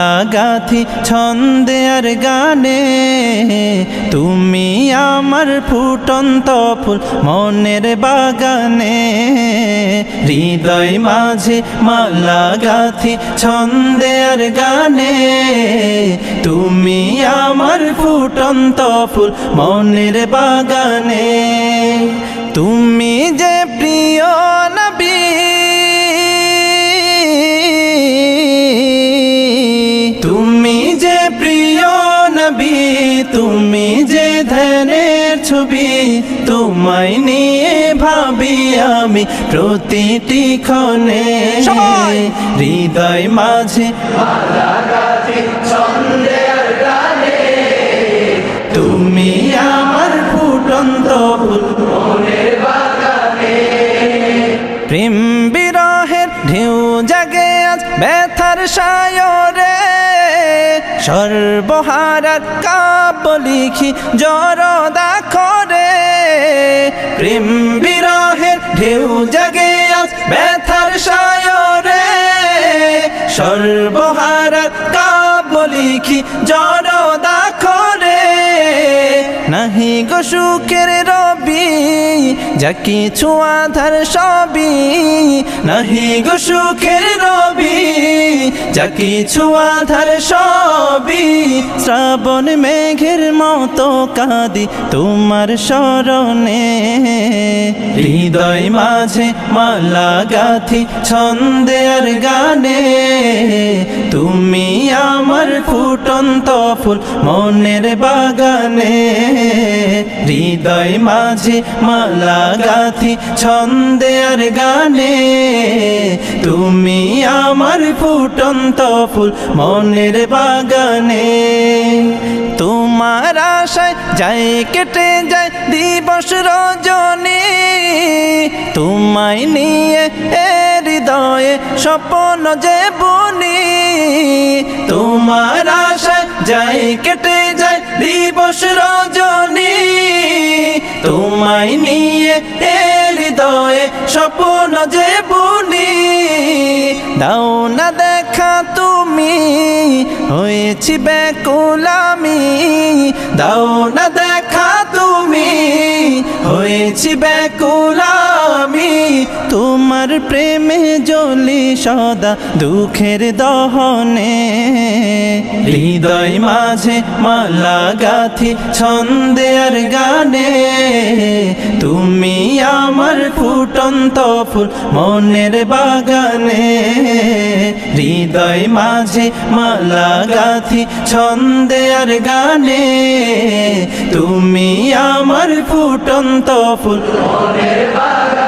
গাথি ছন্দে আর গানে তুমি আমার ফুটন্ত ফুল মনের বাগানে হৃদয় মাঝে মালা গাথি ছন্দে আর গানে তুমি আমার ফুটন্ত ফুল মনের বাগানে তুমি যে প্রিয় নবী তুমি যে প্রিয় নবী তুমি যে ধ্যানের ছবি তোমায় নিয়ে ভাবি আমি প্রতিটি ক্ষণে হৃদয় মাঝে মালা গাথি ছন্দে আর গানে তুমি আমার ফুটন্ত ফুল মনের বাগানে প্রেম বিরহের ঢেউ জাগে আজ ব্যথার সায়রে সর্বহারার কাব্য লিখি জরদা করে প্রেম বিরহের ঢেউ জাগে আজ ব্যথার সায়রে সর্বহারার কাব্য লিখি জরদা করে নাহি গো সুখের রবি যা কিছু আধার সবই নাহি গো সুখের রবি যা কিছু আধার সবই শ্রাবণ মেঘের মতো কাঁদি তোমার শরণে হৃদয় মাঝে মালা গাথি ছন্দে আর গানে তুমি আমার ফুটন্ত ফুল মনের বাগানে হৃদয় মাঝে মালা গাথি ছন্দে আর গানে তুমি আমার ফুটন্ত ফুল মনের বাগানে তোমার আশায় যাই কেটে যায় দিবস রজনী তোমায় নিয়ে হৃদয়ে স্বপ্ন যে বুনি তোমার আশায় যাই কেটে যায় দিবস রজনী তোমায় নিয়ে হৃদয়ে স্বপ্ন যে বুনি দাও না দেখা তুমি হয়েছি ব্যাকুল আমি দাও না দেখা তুমি হয়েছি ব্যাকুল আমি তোমার প্রেমে জ্বলি সদা দুঃখের দহনে হৃদয় মাঝে মালা গাথি ছন্দে আর গানে তুমি আমার ফুটন্ত ফুল মনের বাগানে হৃদয় মাঝে মালা গাথি ছন্দে আর গানে তুমি আমার ফুটন্ত ফুল মনের বাগানে।